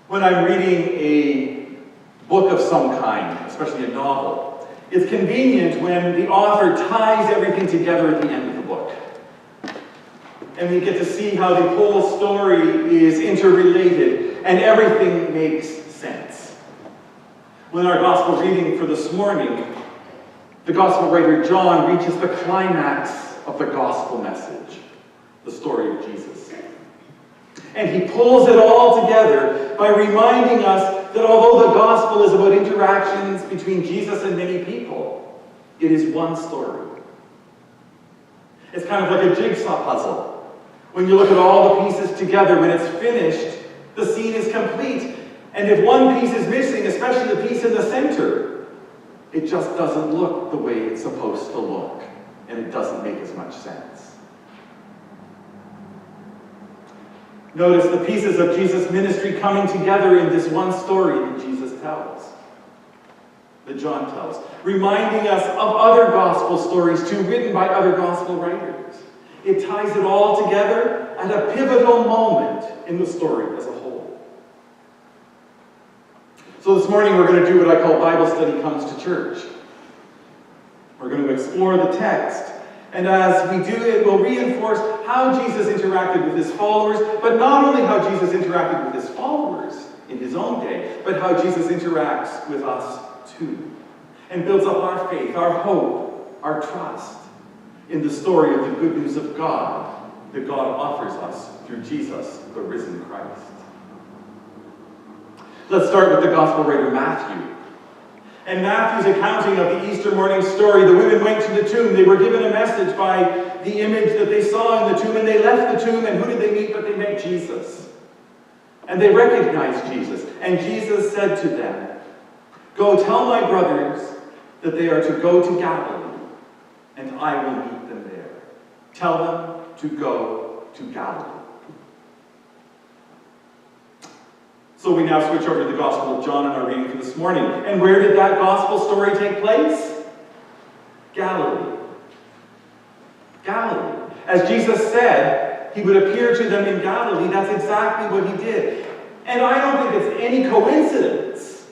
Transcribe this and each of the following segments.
When I'm reading a book of some kind, especially a novel, it's convenient when the author ties everything together at the end of the book. And we get to see how the whole story is interrelated and everything makes sense. When our gospel reading for this morning, the gospel writer John reaches the climax of the gospel message, the story of Jesus. And he pulls it all together by reminding us that although the gospel is about interactions between Jesus and many people, it is one story. It's kind of like a jigsaw puzzle. When you look at all the pieces together, when it's finished, the scene is complete. And if one piece is missing, especially the piece in the center, it just doesn't look the way it's supposed to look. And it doesn't make as much sense. Notice the pieces of Jesus' ministry coming together in this one story that Jesus tells, that John tells, reminding us of other gospel stories too, written by other gospel writers. It ties it all together at a pivotal moment in the story as a whole. So this morning we're going to do what I call Bible Study Comes to Church. We're going to explore the text. And as we do it, we'll reinforce how Jesus interacted with his followers, but not only how Jesus interacted with his followers in his own day, but how Jesus interacts with us too, and builds up our faith, our hope, our trust in the story of the good news of God that God offers us through Jesus, the risen Christ. Let's start with the gospel writer Matthew. In Matthew's accounting of the Easter morning story, the women went to the tomb. They were given a message by the image that they saw in the tomb, and they left the tomb, and who did they meet but they met Jesus. And they recognized Jesus. And Jesus said to them, "Go tell my brothers that they are to go to Galilee, and I will meet them there." Tell them to go to Galilee. So we now switch over to the Gospel of John in our reading for this morning. And where did that gospel story take place? Galilee. Galilee. As Jesus said he would appear to them in Galilee, that's exactly what he did. And I don't think it's any coincidence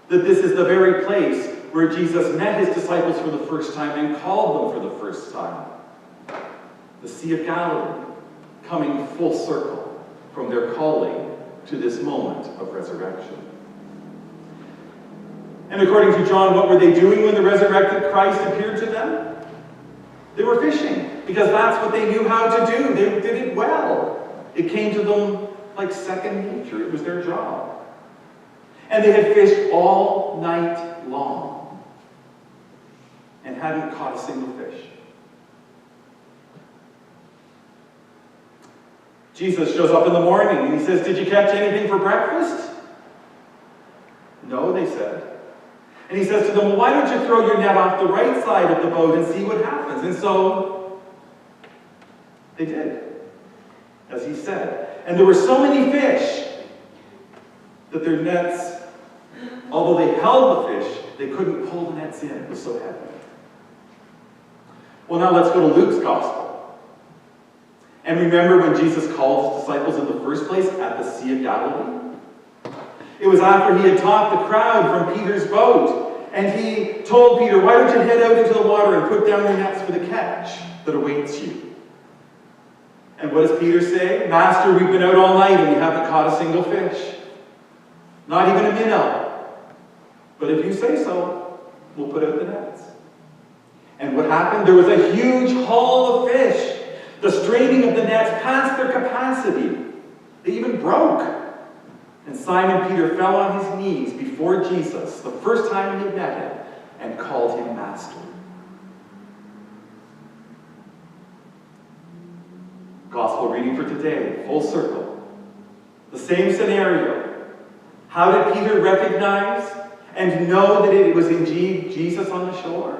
that this is the very place where Jesus met his disciples for the first time and called them for the first time. The Sea of Galilee, coming full circle from their calling to this moment of resurrection. And according to John, what were they doing when the resurrected Christ appeared to them? They were fishing, because that's what they knew how to do. They did it well. It came to them like second nature. It was their job. And they had fished all night long and hadn't caught a single fish. Jesus shows up in the morning and he says, "Did you catch anything for breakfast?" "No," they said. And he says to them, "Well, why don't you throw your net off the right side of the boat and see what happens?" And so they did, as he said. And there were so many fish that their nets, although they held the fish, they couldn't pull the nets in. It was so heavy. Well, now let's go to Luke's gospel. And remember when Jesus called his disciples in the first place at the Sea of Galilee? It was after he had taught the crowd from Peter's boat. And he told Peter, "Why don't you head out into the water and put down your nets for the catch that awaits you?" And what does Peter say? "Master, we've been out all night and we haven't caught a single fish. Not even a minnow. But if you say so, we'll put out the nets." And what happened? There was a huge haul of fish. The straining of the nets past their capacity. They even broke. And Simon Peter fell on his knees before Jesus, the first time he had met him, and called him Master. Gospel reading for today, full circle. The same scenario. How did Peter recognize and know that it was indeed Jesus on the shore?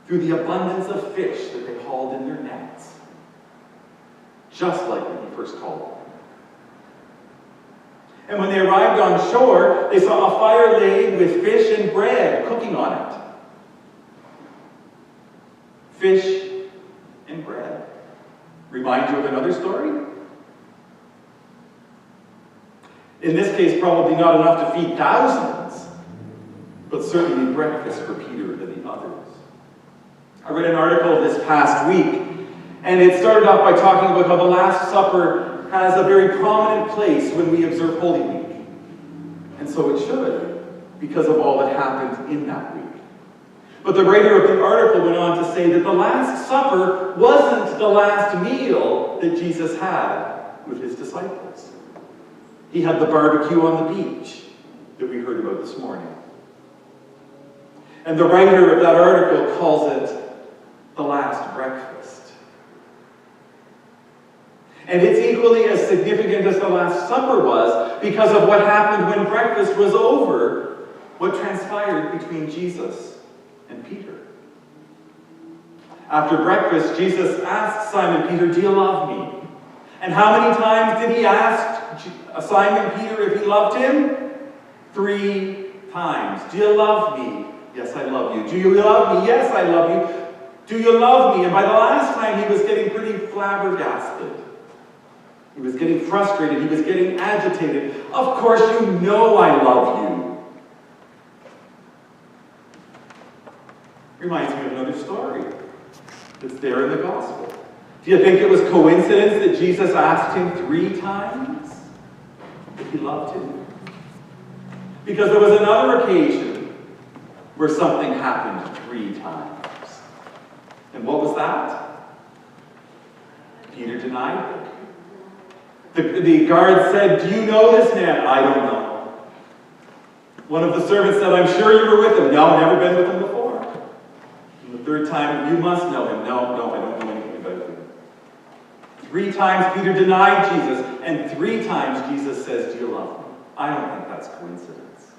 Through the abundance of fish that they hauled in their nets. Just like when he first called them. And when they arrived on shore, they saw a fire laid with fish and bread cooking on it. Fish and bread. Remind you of another story? In this case, probably not enough to feed thousands, but certainly breakfast for Peter and the others. I read an article this past week, and it started off by talking about how the Last Supper has a very prominent place when we observe Holy Week. And so it should, because of all that happened in that week. But the writer of the article went on to say that the Last Supper wasn't the last meal that Jesus had with his disciples. He had the barbecue on the beach that we heard about this morning. And the writer of that article calls it the last breakfast. And it's equally as significant as the Last Supper was because of what happened when breakfast was over, what transpired between Jesus and Peter. After breakfast, Jesus asked Simon Peter, "Do you love me?" And how many times did he ask Simon Peter if he loved him? 3 times. "Do you love me?" "Yes, I love you." "Do you love me?" "Yes, I love you." "Do you love me?" And by the last time, he was getting pretty flabbergasted. He was getting frustrated. He was getting agitated. "Of course you know I love you." Reminds me of another story that's there in the gospel. Do you think it was coincidence that Jesus asked him 3 times if he loved him? Because there was another occasion where something happened 3 times. And what was that? Peter denied it. The guard said, "Do you know this man?" "I don't know." One of the servants said, "I'm sure you were with him." "No, I've never been with him before." And the 3rd time, "You must know him." No, I don't know anything about him." 3 times Peter denied Jesus, and 3 times Jesus says, "Do you love me?" I don't think that's coincidence.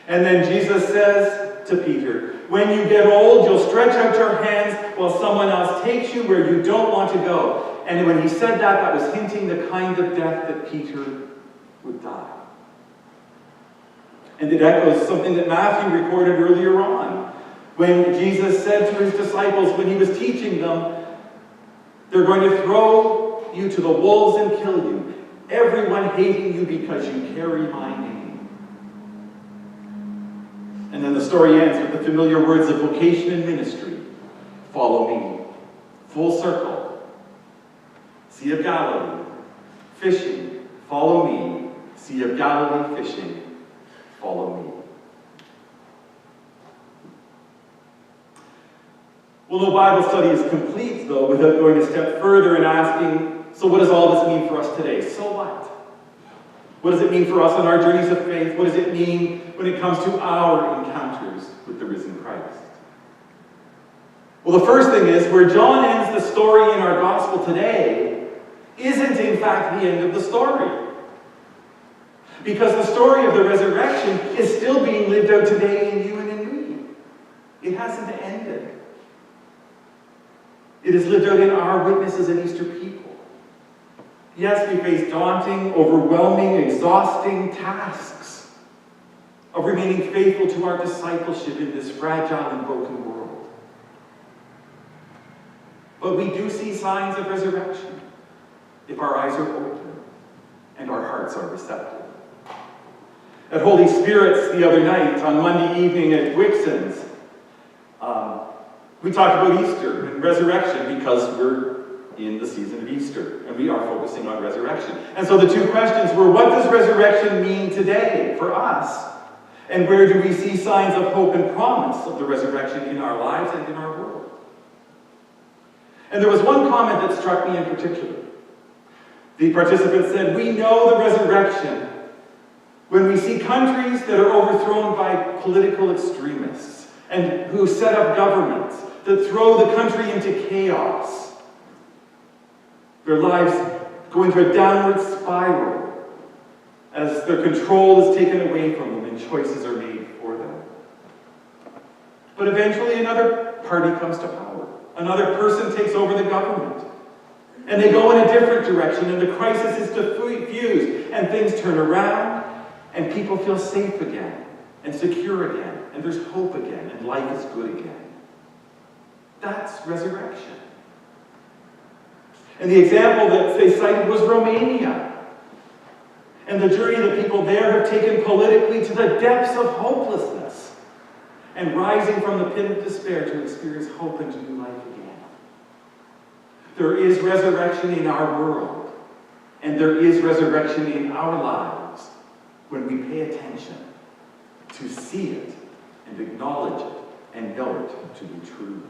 And then Jesus says to Peter, "When you get old, you'll stretch out your hands while someone else takes you where you don't want to go." And when he said that, that was hinting the kind of death that Peter would die. And it echoes something that Matthew recorded earlier on, when Jesus said to his disciples, when he was teaching them, "They're going to throw you to the wolves and kill you, everyone hating you because you carry my name." And then the story ends with the familiar words of vocation and ministry. "Follow me." Full circle. Sea of Galilee, fishing, follow me. Sea of Galilee, fishing, follow me. Well, no Bible study is complete, though, without going a step further and asking, so what does all this mean for us today? So what? What does it mean for us on our journeys of faith? What does it mean when it comes to our encounters with the risen Christ? Well, the first thing is, where John ends the story in our gospel today isn't in fact the end of the story. Because the story of the resurrection is still being lived out today in you and in me. It hasn't ended. It is lived out in our witnesses and Easter people. Yes, we face daunting, overwhelming, exhausting tasks of remaining faithful to our discipleship in this fragile and broken world. But we do see signs of resurrection if our eyes are open and our hearts are receptive. At Holy Spirits the other night, on Monday evening at Wixon's, we talked about Easter and resurrection because we're in the season of Easter and we are focusing on resurrection. And so the 2 questions were, what does resurrection mean today for us? And where do we see signs of hope and promise of the resurrection in our lives and in our world? And there was one comment that struck me in particular. The participant said, "We know the resurrection when we see countries that are overthrown by political extremists and who set up governments that throw the country into chaos. Their lives go into a downward spiral as their control is taken away from them and choices are made for them. But eventually another party comes to power. Another person takes over the government. And they go in a different direction, and the crisis is diffused, and things turn around, and people feel safe again, and secure again, and there's hope again, and life is good again. That's resurrection. And the example that they cited was Romania. and the journey that people there have taken politically to the depths of hopelessness, and rising from the pit of despair to experience hope and new life again. There is resurrection in our world, and there is resurrection in our lives when we pay attention to see it and acknowledge it and know it to be true.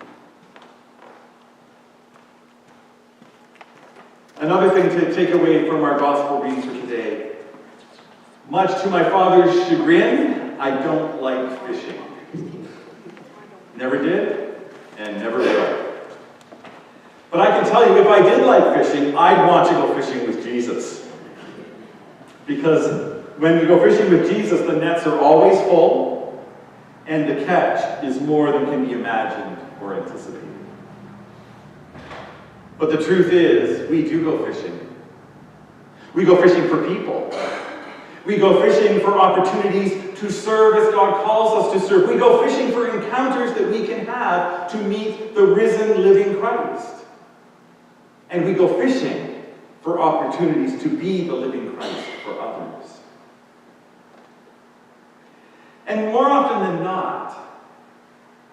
Another thing to take away from our gospel readings for today. Much to my father's chagrin, I don't like fishing. Never did, and never will. But I can tell you, if I did like fishing, I'd want to go fishing with Jesus. Because when you go fishing with Jesus, the nets are always full, and the catch is more than can be imagined or anticipated. But the truth is, we do go fishing. We go fishing for people. We go fishing for opportunities to serve as God calls us to serve. We go fishing for encounters that we can have to meet the risen, living Christ. And we go fishing for opportunities to be the living Christ for others. And more often than not,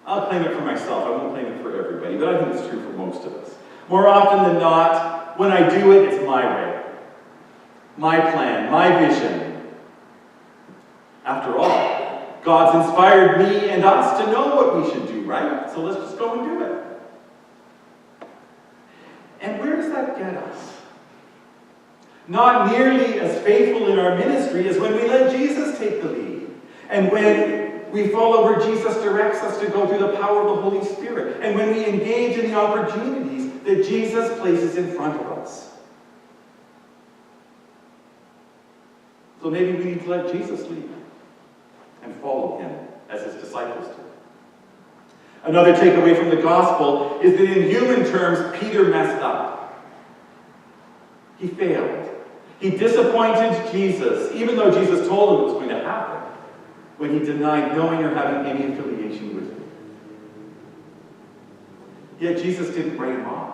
I'll claim it for myself, I won't claim it for everybody, but I think it's true for most of us. More often than not, when I do it, it's my way. My plan, my vision. After all, God's inspired me and us to know what we should do, right? So let's just go and do it. And where does that get us? Not nearly as faithful in our ministry as when we let Jesus take the lead. And when we follow where Jesus directs us to go through the power of the Holy Spirit. And when we engage in the opportunities that Jesus places in front of us. So maybe we need to let Jesus lead and follow him as his disciples do. Another takeaway from the gospel is that in human terms, Peter messed up. He failed. He disappointed Jesus, even though Jesus told him it was going to happen, when he denied knowing or having any affiliation with him. Yet Jesus didn't write him off.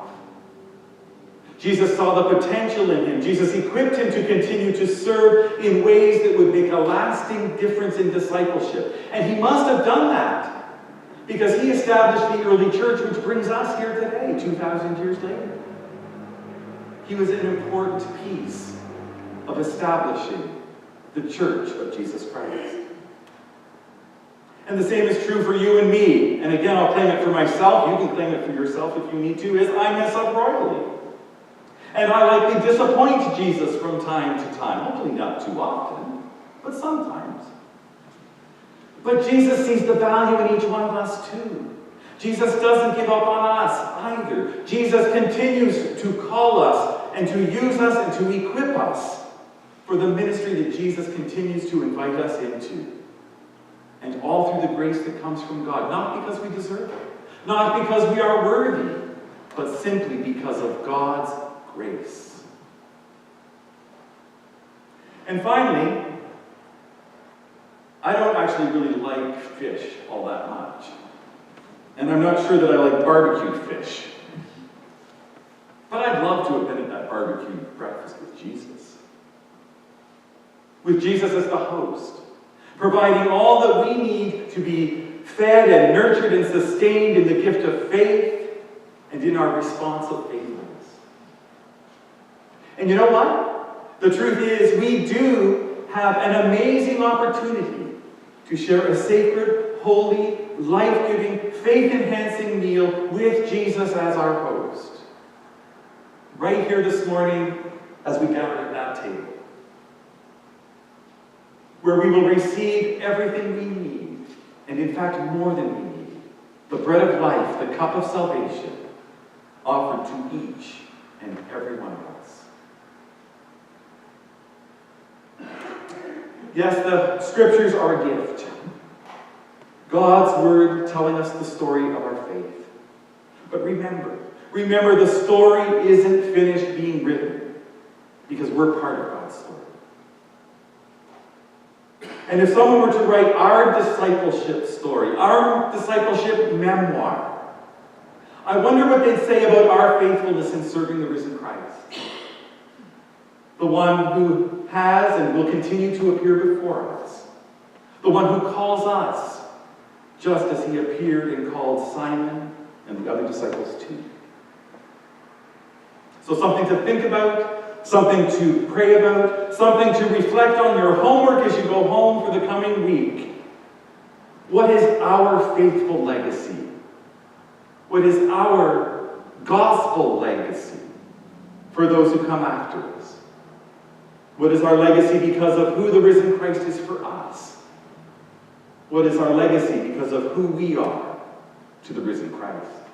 Jesus saw the potential in him. Jesus equipped him to continue to serve in ways that would make a lasting difference in discipleship. And he must have done that because he established the early church, which brings us here today, 2,000 years later. He was an important piece of establishing the church of Jesus Christ. And the same is true for you and me. And again, I'll claim it for myself. You can claim it for yourself if you need to, is I mess up royally. And I likely disappoint Jesus from time to time. Hopefully not too often, but sometimes. But Jesus sees the value in each one of us too. Jesus doesn't give up on us either. Jesus continues to call us and to use us and to equip us for the ministry that Jesus continues to invite us into. And all through the grace that comes from God. Not because we deserve it. Not because we are worthy. But simply because of God's grace. And finally, I don't actually really like fish all that much. And I'm not sure that I like barbecued fish. But I'd love to have been at that barbecue breakfast with Jesus. With Jesus as the host. Providing all that we need to be fed and nurtured and sustained in the gift of faith and in our response of faithfulness. And you know what? The truth is, we do have an amazing opportunity to share a sacred, holy, life-giving, faith-enhancing meal with Jesus as our host. Right here this morning as we gather at that table. Where we will receive everything we need, and in fact more than we need. The bread of life, the cup of salvation, offered to each and every one of us. Yes, the scriptures are a gift. God's word telling us the story of our faith. But remember the story isn't finished being written because we're part of God's story. And if someone were to write our discipleship story, our discipleship memoir, I wonder what they'd say about our faithfulness in serving the risen Christ. the one who has and will continue to appear before us, the one who calls us, just as he appeared and called Simon and the other disciples too. So something to think about, something to pray about, something to reflect on your homework as you go home for the coming week. What is our faithful legacy? What is our gospel legacy for those who come after us? What is our legacy because of who the risen Christ is for us? What is our legacy because of who we are to the risen Christ?